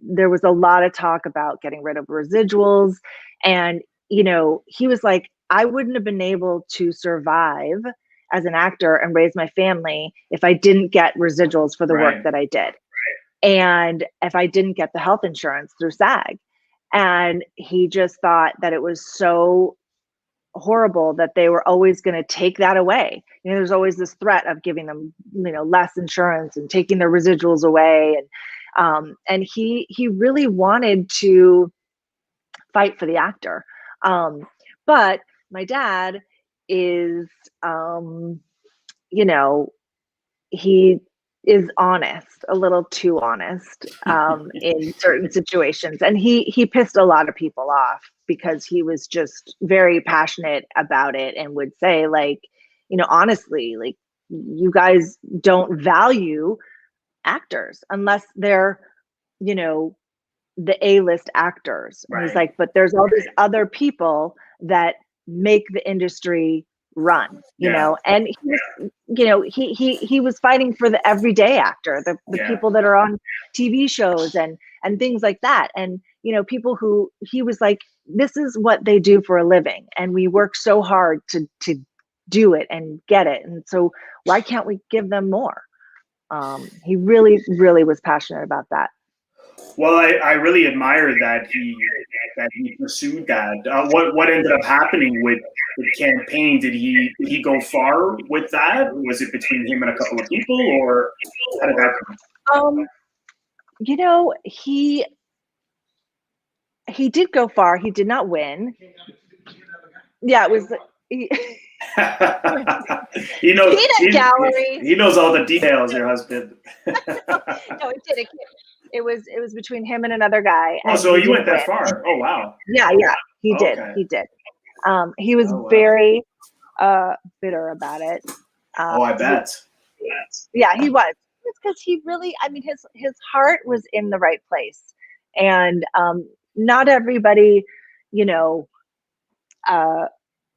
was a lot of talk about getting rid of residuals. And, you know, he was like, I wouldn't have been able to survive as an actor and raise my family if I didn't get residuals for the work that I did. And if I didn't get the health insurance through SAG. And he just thought that it was so horrible that they were always going to take that away. You know, there's always this threat of giving them, you know, less insurance and taking their residuals away. And he really wanted to fight for the actor. But my dad is, you know, he is honest, a little too honest in certain situations. And he pissed a lot of people off because he was just very passionate about it and would say, like, you know, honestly, like, you guys don't value actors unless they're, you know, the A-list actors. And he's like, but there's all these other people that make the industry run, you know. And he was, you know, he was fighting for the everyday actor, the people that are on TV shows and things like that. And, you know, people who he was like, this is what they do for a living, and we work so hard to do it and get it, and so why can't we give them more? He really was passionate about that. Well, I really admire that he pursued that. What ended up happening with the campaign? Did he go far with that? Was it between him and a couple of people, or how did that come? You know, he did go far. He did not win. Yeah, it was. He knows. He knows all the details. Your husband. No, it did. It was between him and another guy. Oh, so he went that far. Oh, wow. Yeah, he did. Okay. He did. He was very bitter about it. I bet. Yeah, he was. It's because he really, I mean, his heart was in the right place. And not everybody, you know,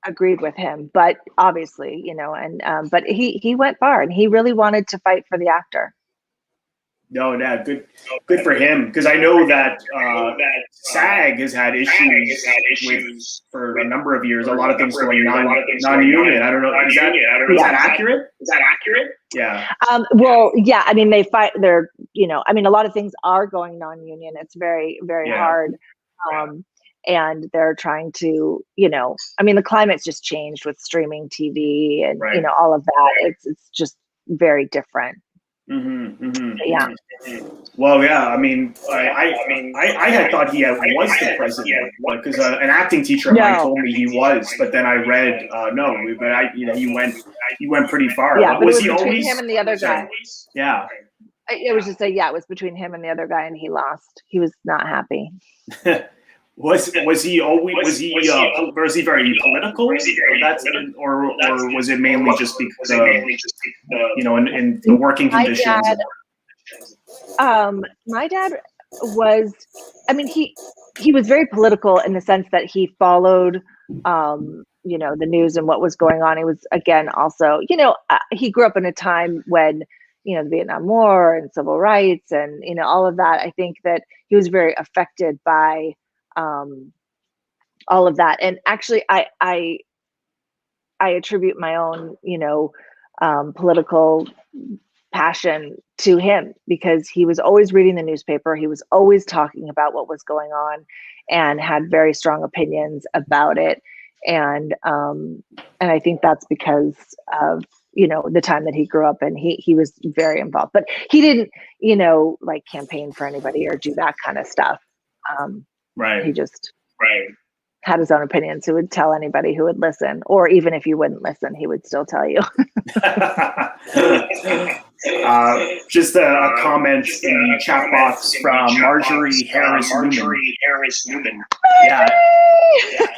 agreed with him, but obviously, you know, and but he went far, and he really wanted to fight for the actor. No, good for him, because I know that SAG has had issues with for a number of years. A lot of things going non-union. I don't know. Is that accurate? Is that accurate? Yeah. Well, yeah. I mean, they fight. They're, you know, I mean, a lot of things are going non-union. It's very hard. And they're trying to, you know, I mean, the climate's just changed with streaming TV and you know, all of that. It's just very different. Yeah. Well, yeah. I mean, I had thought he was the president, because an acting teacher of mine told me he was, but then I read he went pretty far. Yeah, but was it was he between always him and the other guy? Yeah. It was just it was between him and the other guy, and he lost. He was not happy. Was he very political? Or was it mainly just because of, you know, in the working conditions? My dad was, I mean, he was very political in the sense that he followed, you know, the news and what was going on. He was, again, also, you know, he grew up in a time when, you know, the Vietnam War and civil rights and, you know, all of that. I think that he was very affected by all of that. And actually, I attribute my own, you know, political passion to him, because he was always reading the newspaper. He was always talking about what was going on and had very strong opinions about it. And I think that's because of, you know, the time that he grew up in. He was very involved, but he didn't, you know, like campaign for anybody or do that kind of stuff. He just had his own opinions. He would tell anybody who would listen, or even if you wouldn't listen, he would still tell you. Just a comment in the chat box from Marjorie Harris Newman. Yeah.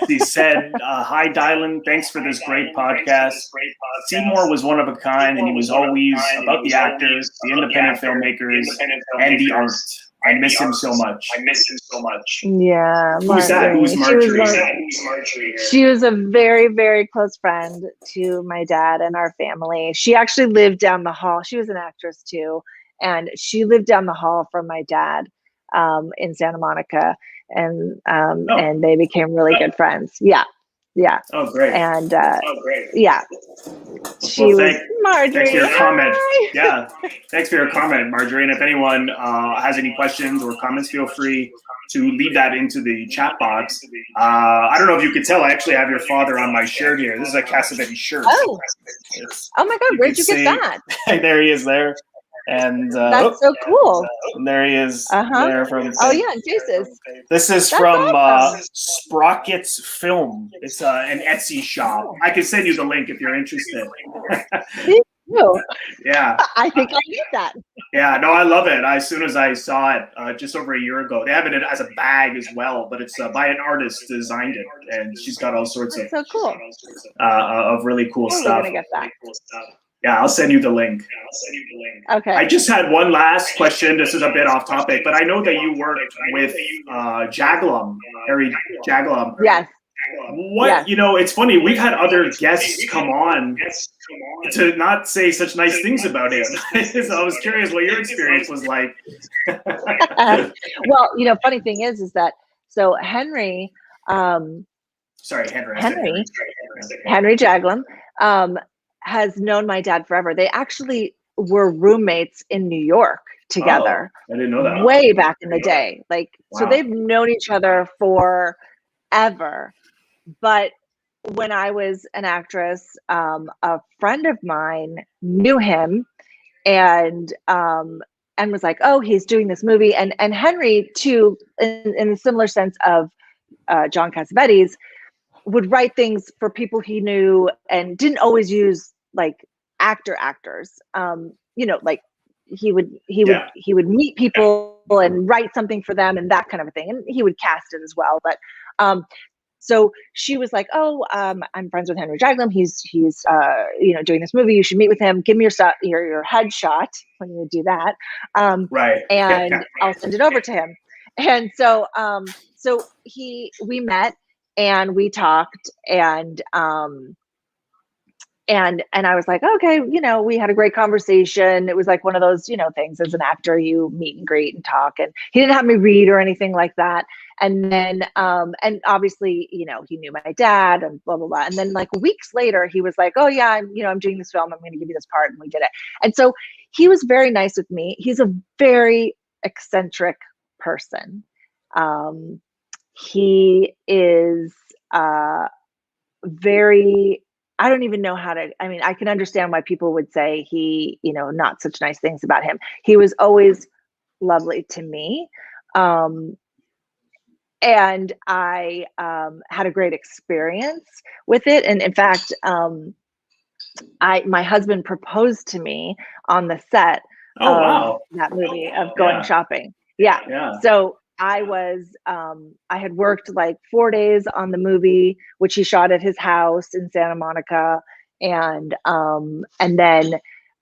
She said, hi, Dilyn. Thanks for this great podcast. Seymour was one of a kind, and he was always about the actors, the independent filmmakers, and the art. I miss him so much. Yeah. Who's that? Who's Marjorie? She was a very, very close friend to my dad and our family. She actually lived down the hall. She was an actress too. And she lived down the hall from my dad in Santa Monica. And they became really good friends. Yeah. Yeah. Oh, great. And yeah. She was Marjorie. Thanks for your comment. Yeah. Thanks for your comment, Marjorie. And if anyone has any questions or comments, feel free to leave that into the chat box. I don't know if you could tell, I actually have your father on my shirt here. This is a Cassavetes shirt. Oh my God, where'd you get that? There he is there. And that's so cool. And there he is. There from. Oh yeah, Jesus. This is from Sprockets Film. It's an Etsy shop. I can send you the link if you're interested. Yeah. I think I need that. Yeah, no, I love it. As soon as I saw it just over a year ago, they have it as a bag as well, but it's by an artist designed it, and she's got all sorts of so cool of really cool stuff. Gonna get that. Yeah, I'll send you the link. Okay. I just had one last question. This is a bit off topic, but I know that you worked with Jaglum, Harry Jaglum. Yes. You know, it's funny. We've had other guests come on to not say such nice things about him. So I was curious what your experience was like. Well, you know, funny thing is that so Henry. Sorry, Henry Jaglum has known my dad forever. They actually were roommates in New York together. Oh, I didn't know that. Way back in the day. Like, wow. So they've known each other forever. But when I was an actress, a friend of mine knew him and was like, oh, he's doing this movie. And Henry, too, in a similar sense of John Cassavetes, would write things for people he knew and didn't always use like actors. You know, like he would meet people and write something for them and that kind of a thing. And he would cast it as well. But so she was like, oh, I'm friends with Henry Jaglum. He's you know, doing this movie. You should meet with him. Give me your headshot when you do that. Right. And I'll send it over to him. And so we met and we talked and I was like, okay, you know, we had a great conversation. It was like one of those, you know, things as an actor, you meet and greet and talk, and he didn't have me read or anything like that. And then, and obviously, you know, he knew my dad and blah, blah, blah. And then like weeks later, he was like, oh yeah, I'm doing this film. I'm going to give you this part. And we did it. And so he was very nice with me. He's a very eccentric person. He is very, I don't even know how to, I mean, I can understand why people would say he, you know, not such nice things about him. He was always lovely to me. And I had a great experience with it. And in fact, my husband proposed to me on the set of that movie of Going Shopping. Yeah. So I had worked like 4 days on the movie, which he shot at his house in Santa Monica. And then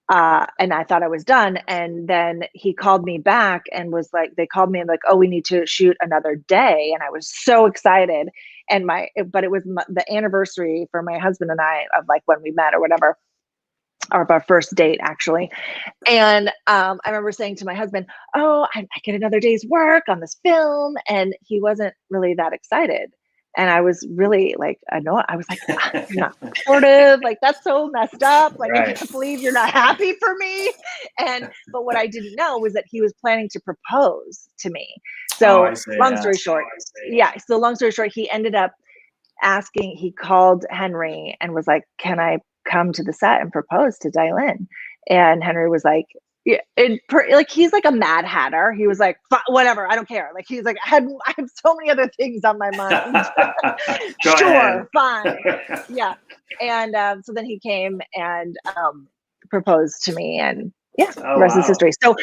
I thought I was done. And then he called me back and was like, they called me and like, oh, we need to shoot another day. And I was so excited. But it was the anniversary for my husband and I of like when we met or whatever. Or our first date, actually. And I remember saying to my husband, oh, I get another day's work on this film. And he wasn't really that excited. And I was really like annoyed. I was like, I'm not supportive. Like, that's so messed up. Like, I can't believe you're not happy for me. But what I didn't know was that he was planning to propose to me. So long story short, so long story short, he ended up he called Henry and was like, can I come to the set and propose to Dilyn? And Henry was like, like he's like a mad hatter. He was like, whatever, I don't care. Like he's like, I have so many other things on my mind. Sure, fine. Yeah. And so then he came and proposed to me, and Yeah, Oh, the rest is wow. history. So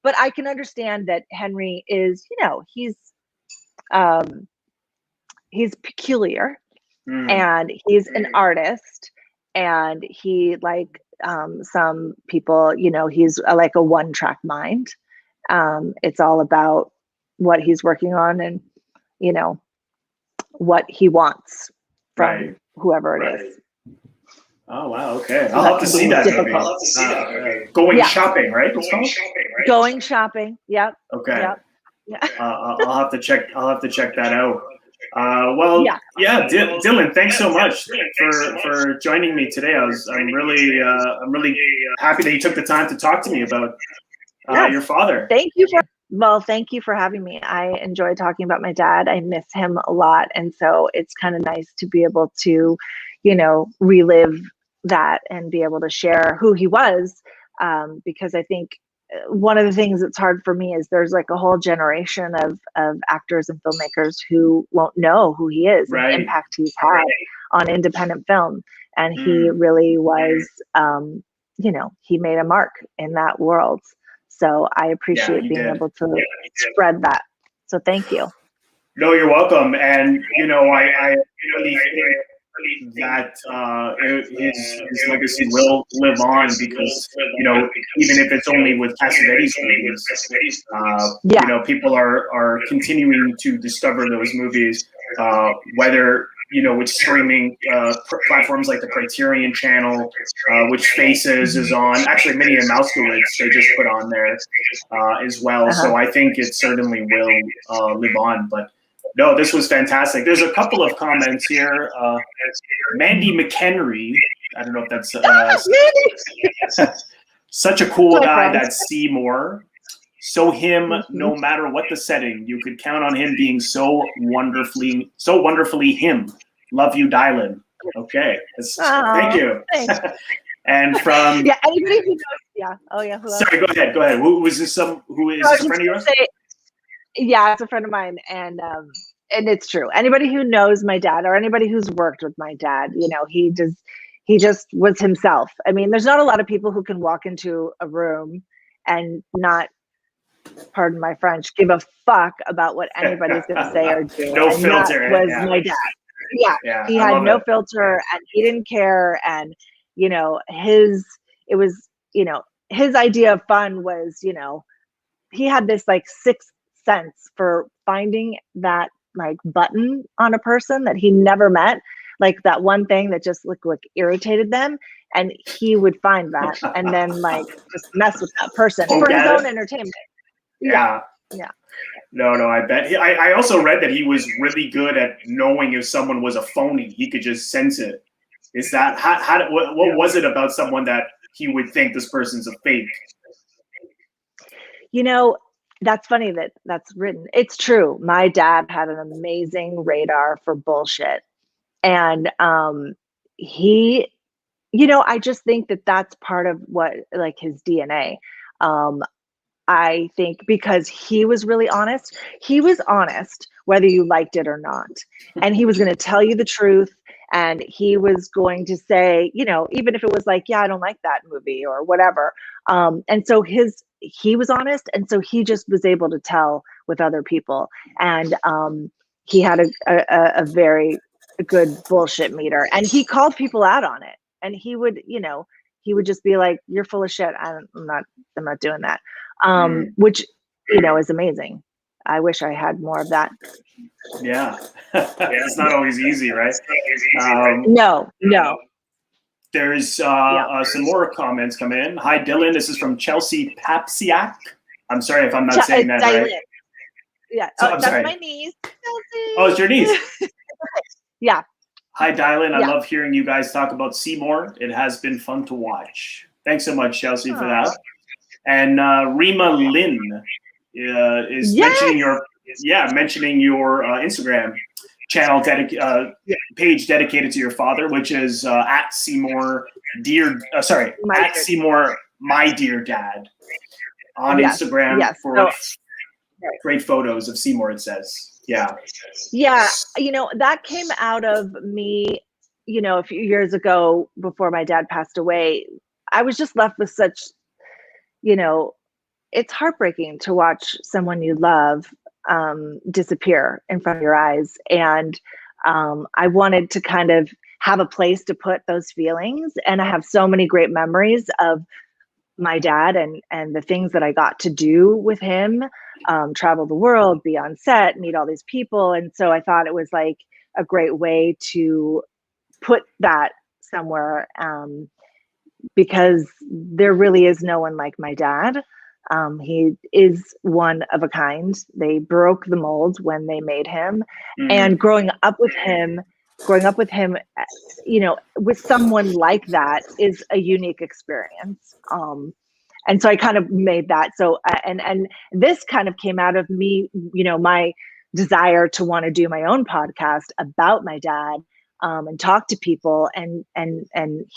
but I can understand that Henry is, he's peculiar, and he's an artist, and he, like some people, he's like a one-track mind. It's all about what he's working on and what he wants from whoever it is. Oh wow! Okay, So I'll that have to can see be that difficult. movie. Going shopping, right? It's called? Going shopping. Yep. Okay. Yep. Yeah. I'll have to check. I'll have to check that out. Dilyn, thanks so much for joining me today. I'm really happy that you took the time to talk to me about your father. Thank you for having me. I enjoy talking about my dad. I miss him a lot, and so it's kind of nice to be able to, relive that and be able to share who he was, because I think one of the things that's hard for me is there's like a whole generation of actors and filmmakers who won't know who he is and the impact he's had on independent film. And he really was, he made a mark in that world. So I appreciate being able to spread that. So thank you. No, you're welcome. And, I really think that his legacy will live on because, even if it's only with Cassavetes movies, people are continuing to discover those movies, whether, with streaming platforms like the Criterion Channel, which Faces is on. Actually, Minnie and Moskowitz, they just put on there as well. So I think it certainly will live on. But no, this was fantastic. There's a couple of comments here. Mandy McHenry, I don't know if that's such a cool guy, that Seymour. So him, no matter what the setting, you could count on him being so wonderfully him. Love you, Dilyn. Okay, thank you. And from anybody who knows, sorry, go ahead. Who is this? Who is this a friend of yours? Yeah, it's a friend of mine, and it's true. Anybody who knows my dad or anybody who's worked with my dad, he just was himself. I mean, there's not a lot of people who can walk into a room and not, pardon my French, give a fuck about what anybody's going to say or do. No and filter. That was my dad. Yeah, he had no filter, and he didn't care. And his idea of fun was, he had this like sixth sense for finding that like button on a person that he never met, like that one thing that just like irritated them, and he would find that and then like just mess with that person for his own entertainment. Yeah. No, I bet. I also read that he was really good at knowing if someone was a phony. He could just sense it. Is that what was it about someone that he would think this person's a fake? That's funny that's written. It's true. My dad had an amazing radar for bullshit. And he, I just think that that's part of what, like, his DNA. I think because he was really honest. He was honest whether you liked it or not. And he was going to tell you the truth. And he was going to say, even if it was like, yeah, I don't like that movie or whatever. And so he was honest. And so he just was able to tell with other people. And he had a very good bullshit meter. And he called people out on it. And he would just be like, you're full of shit. I'm not doing that. Which, is amazing. I wish I had more of that. Yeah. It's not always easy, right? No. There's some more comments come in. Hi, Dilyn. This is from Chelsea Papsiak. I'm sorry if I'm not saying that right. Yeah. That's my niece. Chelsea. Oh, it's your niece. Yeah. Hi, Dilyn. I love hearing you guys talk about Seymour. It has been fun to watch. Thanks so much, Chelsea, for that. And Rima Lynn is mentioning your Instagram channel page dedicated to your father, which is at Seymour at Seymour my dear dad on Instagram for great photos of Seymour. It says, yeah, that came out of me. A few years ago, before my dad passed away, I was just left with such you know, it's heartbreaking to watch someone you love disappear in front of your eyes. And I wanted to kind of have a place to put those feelings. And I have so many great memories of my dad and the things that I got to do with him, travel the world, be on set, meet all these people. And so I thought it was like a great way to put that somewhere, because there really is no one like my dad. He is one of a kind. They broke the mold when they made him. And growing up with him, you know, with someone like that is a unique experience. And so I kind of made that. So, and this kind of came out of me, you know, my desire to want to do my own podcast about my dad, and talk to people and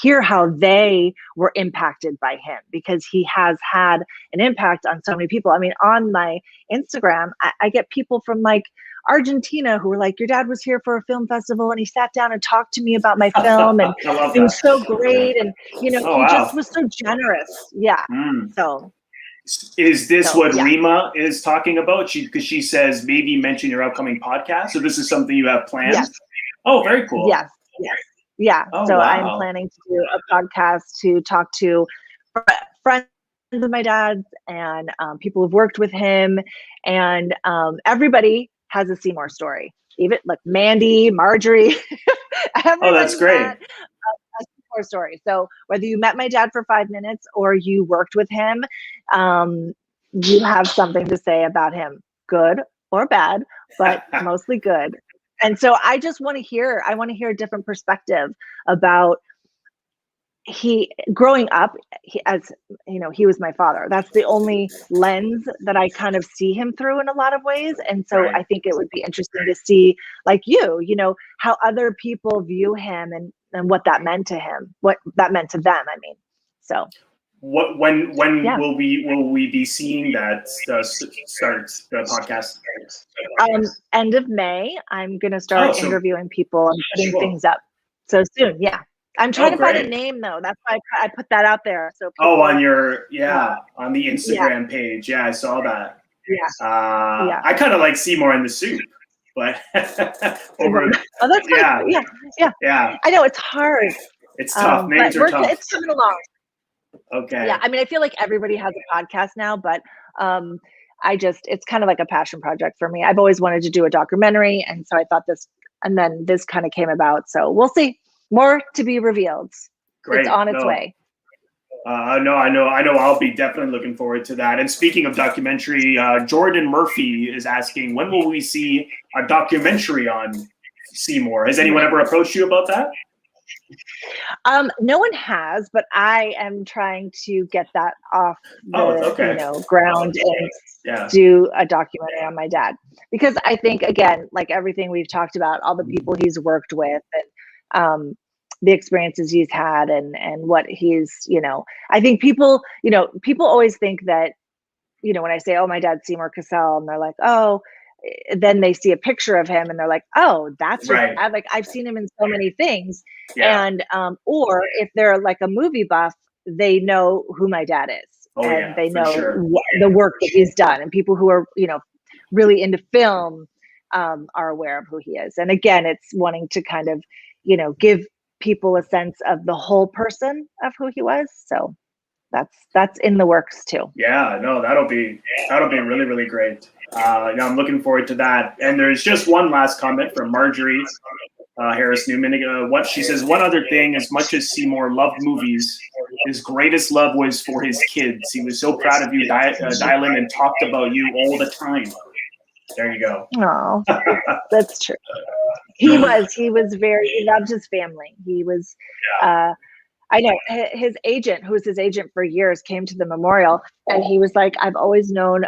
hear how they were impacted by him, because he has had an impact on so many people. I mean, on my Instagram, I get people from like Argentina who were like, your dad was here for a film festival and he sat down and talked to me about my film, and it was so great. And, you know, he just was so generous. Yeah. So. Is this what Rima is talking about? Because she says maybe mention your upcoming podcast. So this is something you have planned? Yes. Oh, very cool. Yes. Yeah. Oh, so wow. I'm planning to do a podcast to talk to friends of my dad's and people who've worked with him, and everybody has a Seymour story. Even like Mandy, Marjorie. Oh, that's great. A Seymour story. So whether you met my dad for 5 minutes or you worked with him, you have something to say about him, good or bad, but mostly good. And so I just want to hear, a different perspective about growing up, as you know, he was my father. That's the only lens that I kind of see him through in a lot of ways. And so I think it would be interesting to see, like you know, how other people view him and what that meant to him, what that meant to them. I mean, so. When will we be seeing that start the podcast? End of May. I'm gonna start interviewing people and putting things up. So soon, yeah. I'm trying to find a name though. That's why I put that out there. So people, on your on the Instagram page. Yeah, I saw that. Yeah. I kind of like Seymour in the Soup, but over. Oh, that's good. Yeah. I know it's hard. It's tough. Names are tough. It's coming along. Okay. Yeah, I mean, I feel like everybody has a podcast now, but it's kind of like a passion project for me. I've always wanted to do a documentary, and so I thought this kind of came about. So we'll see. More to be revealed. Great. It's on its way. I know. I'll be definitely looking forward to that. And speaking of documentary, Jordan Murphy is asking, when will we see a documentary on Seymour? Has anyone ever approached you about that? No one has, but I am trying to get that off the ground and do a documentary on my dad, because I think, again, like everything we've talked about, all the people he's worked with and the experiences he's had and what he's, you know, I think people always think that, you know, when I say, oh, my dad's Seymour Cassel, and they're like, oh, then they see a picture of him and they're like, oh, that's right. Like, I've seen him in so many things. And or if they're like a movie buff, they know who my dad is. They know the work that he's done. And people who are, you know, really into film are aware of who he is. And again, it's wanting to kind of, you know, give people a sense of the whole person of who he was. So that's in the works too. Yeah, no, that'll be really, really great. I'm looking forward to that. And there's just one last comment from Marjorie Harris Newman. What she says, one other thing, as much as Seymour loved movies, his greatest love was for his kids. He was so proud of you, Dilyn, and talked about you all the time. There you go. Oh, that's true. He loved his family. He was, I know his agent, who was his agent for years, came to the memorial and he was like, I've always known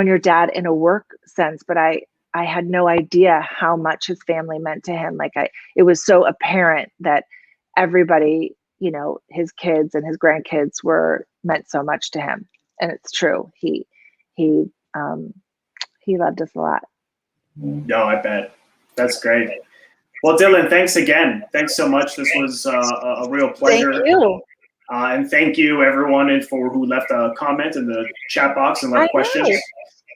your dad in a work sense, but I had no idea how much his family meant to him. Like it was so apparent that everybody, you know, his kids and his grandkids meant so much to him. And it's true. He loved us a lot. No, I bet. That's great. Well, Dilyn, thanks again. Thanks so much. This was a real pleasure. Thank you. And thank you everyone for who left a comment in the chat box and left questions.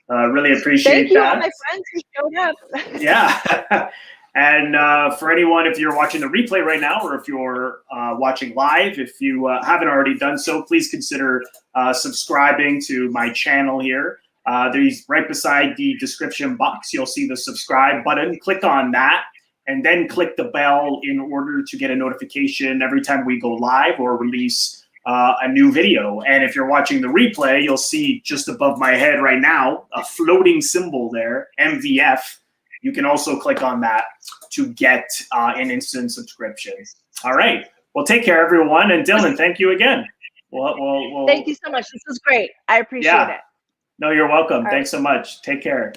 Really appreciate Thank you, that. all my friends who showed up. Yeah. And for anyone, if you're watching the replay right now, or if you're watching live, if you haven't already done so, please consider subscribing to my channel here. There's right beside the description box, you'll see the subscribe button. Click on that, and then click the bell in order to get a notification every time we go live or release a new video. And if you're watching the replay, you'll see just above my head right now a floating symbol there, MVF. You can also click on that to get an instant subscription. All right. Well, take care, everyone. And Dilyn, thank you again. Thank you so much. This was great. I appreciate it. No, you're welcome. All Thanks so much. Take care.